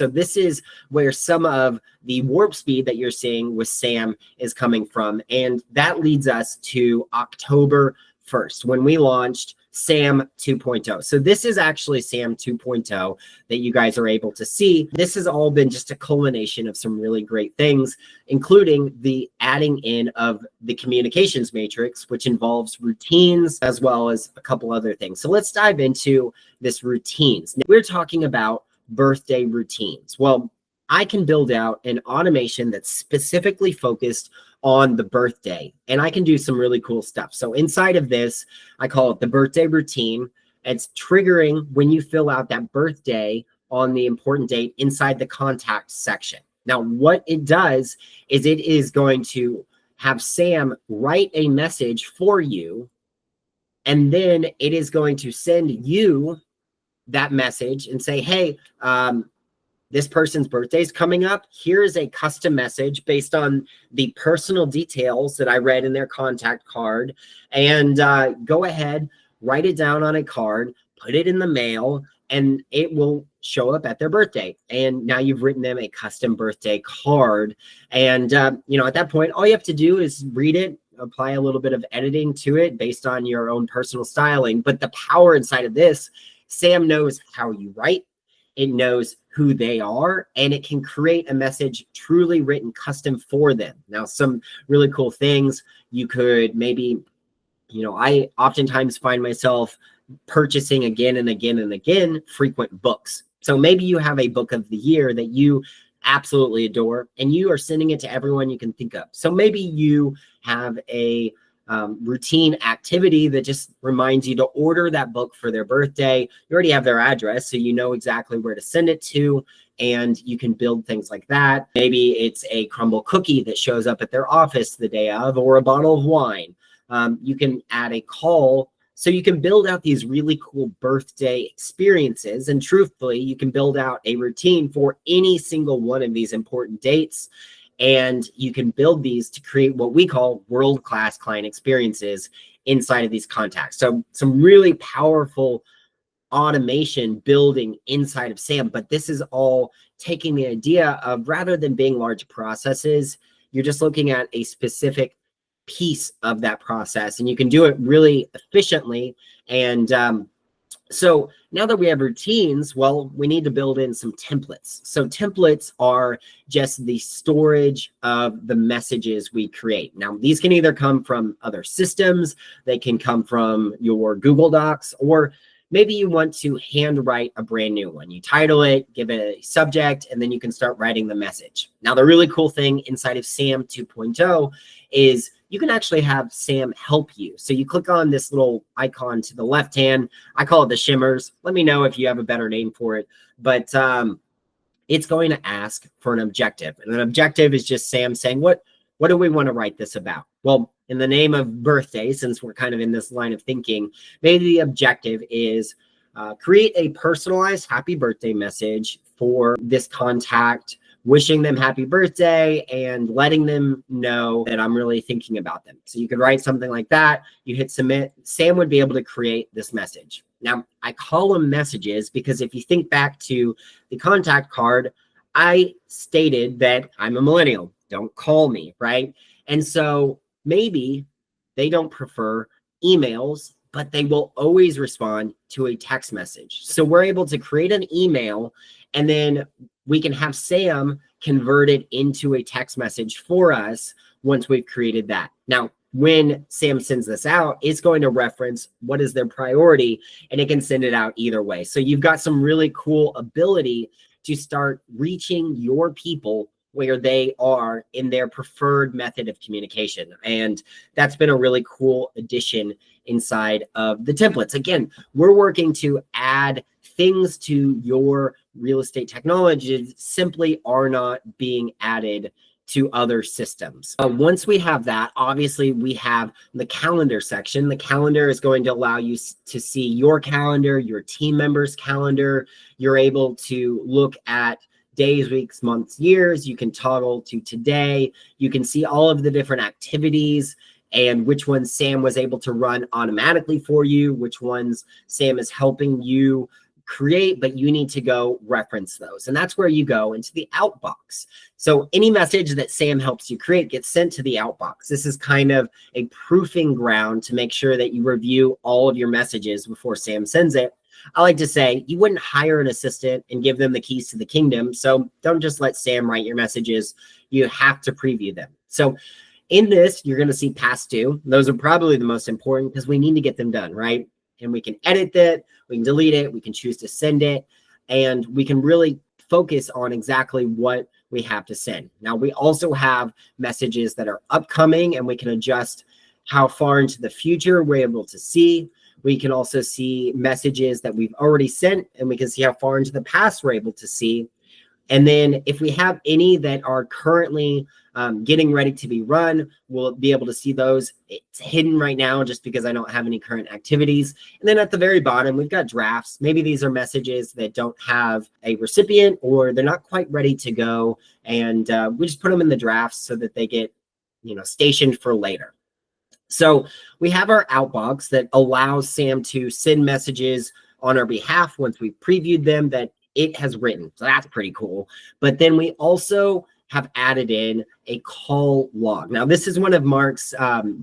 So this is where some of the warp speed that you're seeing with Sam is coming from. And that leads us to October 1st, when we launched Sam 2.0. So this is actually Sam 2.0 that you guys are able to see. This has all been just a culmination of some really great things, including the adding in of the communications matrix, which involves routines as well as a couple other things. So let's dive into this routines. Now, we're talking about birthday routines. Well, I can build out an automation that's specifically focused on the birthday, and I can do some really cool stuff. So inside of this, I call it the birthday routine. It's triggering when you fill out that birthday on the important date inside the contact section. Now, what it does is it is going to have Sam write a message for you, and then it is going to send you that message and say, hey, this person's birthday is coming up. Here is a custom message based on the personal details that I read in their contact card. And go ahead, write it down on a card, put it in the mail, and it will show up at their birthday. And now you've written them a custom birthday card. And, at that point, all you have to do is read it, apply a little bit of editing to it based on your own personal styling. But the power inside of this, Sam knows how you write. It knows who they are, and it can create a message truly written custom for them. Now, some really cool things you could maybe, I oftentimes find myself purchasing again and again and again frequent books. So maybe you have a book of the year that you absolutely adore, and you are sending it to everyone you can think of. So maybe you have a routine activity that just reminds you to order that book for their birthday. You already have their address, so you know exactly where to send it to, and you can build things like that. Maybe it's a crumble cookie that shows up at their office the day of, or a bottle of wine. You can add a call, so you can build out these really cool birthday experiences. And truthfully, you can build out a routine for any single one of these important dates. And you can build these to create what we call world-class client experiences inside of these contacts. So some really powerful automation building inside of Sam, but this is all taking the idea of, rather than being large processes, you're just looking at a specific piece of that process, and you can do it really efficiently. And so now that we have routines, well, we need to build in some templates. So templates are just the storage of the messages we create. Now, these can either come from other systems, they can come from your Google Docs, or maybe you want to handwrite a brand new one. You title it, give it a subject, and then you can start writing the message. Now, the really cool thing inside of Sam 2.0 is you can actually have Sam help you. So you click on this little icon to the left hand. I call it the shimmers. Let me know if you have a better name for it. But it's going to ask for an objective. And an objective is just Sam saying, what do we want to write this about? Well, in the name of birthday, since we're kind of in this line of thinking, maybe the objective is create a personalized happy birthday message for this contact, wishing them happy birthday and letting them know that I'm really thinking about them. So you could write something like that. You hit submit. Sam would be able to create this message. Now, I call them messages because if you think back to the contact card, I stated that I'm a millennial. Don't call me, right? And so maybe they don't prefer emails, but they will always respond to a text message. So we're able to create an email, and then we can have Sam convert it into a text message for us once we've created that. Now, when Sam sends this out, it's going to reference what is their priority, and it can send it out either way. So you've got some really cool ability to start reaching your people where they are in their preferred method of communication. And that's been a really cool addition inside of the templates. Again, we're working to add things to your real estate technology that simply are not being added to other systems. Once we have that, obviously we have the calendar section. The calendar is going to allow you to see your calendar, your team members' calendar. You're able to look at days, weeks, months, years. You can toggle to today. You can see all of the different activities and which ones Sam was able to run automatically for you, which ones Sam is helping you create, but you need to go reference those. And that's where you go into the Outbox. So any message that Sam helps you create gets sent to the Outbox. This is kind of a proofing ground to make sure that you review all of your messages before Sam sends it. I like to say you wouldn't hire an assistant and give them the keys to the kingdom. So don't just let Sam write your messages. You have to preview them. So in this, you're going to see past due. Those are probably the most important because we need to get them done, right? And we can edit that, we can delete it, we can choose to send it, and we can really focus on exactly what we have to send. Now, we also have messages that are upcoming, and we can adjust how far into the future we're able to see. We can also see messages that we've already sent, and we can see how far into the past we're able to see. And then if we have any that are currently getting ready to be run, we'll be able to see those. It's hidden right now just because I don't have any current activities. And then at the very bottom, we've got drafts. Maybe these are messages that don't have a recipient or they're not quite ready to go. And we just put them in the drafts so that they get, stationed for later. So we have our Outbox that allows Sam to send messages on our behalf once we've previewed them that it has written. So that's pretty cool. But then we also have added in a call log. Now, this is one of Mark's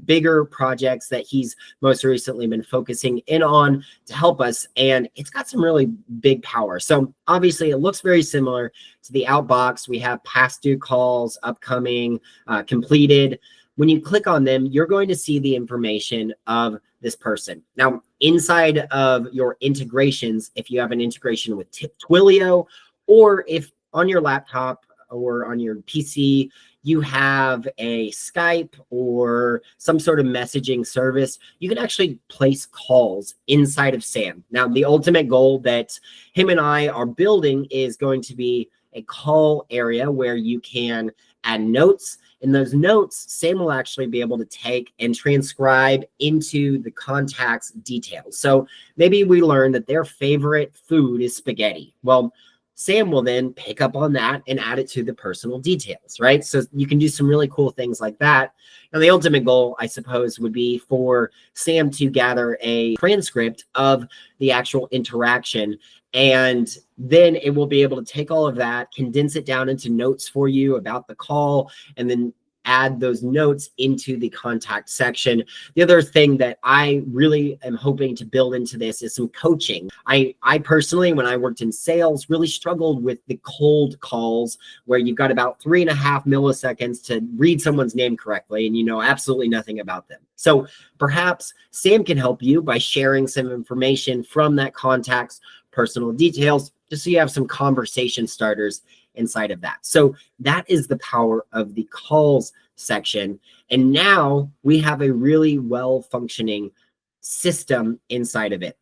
bigger projects that he's most recently been focusing in on to help us, and it's got some really big power. So obviously, it looks very similar to the Outbox. We have past due calls, upcoming, completed. When you click on them, you're going to see the information of this person. Now, inside of your integrations, if you have an integration with Twilio, or if on your laptop or on your PC, you have a Skype or some sort of messaging service, you can actually place calls inside of Sam. Now, the ultimate goal that him and I are building is going to be a call area where you can add notes. In those notes, Sam will actually be able to take and transcribe into the contact's details. So maybe we learned that their favorite food is spaghetti. Well, Sam will then pick up on that and add it to the personal details, right? So you can do some really cool things like that. Now, the ultimate goal, I suppose, would be for Sam to gather a transcript of the actual interaction, and then it will be able to take all of that, condense it down into notes for you about the call, and then add those notes into the contact section. The other thing that I really am hoping to build into this is some coaching. I personally, when I worked in sales, really struggled with the cold calls where you've got about 3.5 milliseconds to read someone's name correctly and you know absolutely nothing about them. So perhaps Sam can help you by sharing some information from that contact's personal details, just so you have some conversation starters inside of that. So that is the power of the calls section. And now we have a really well functioning system inside of it.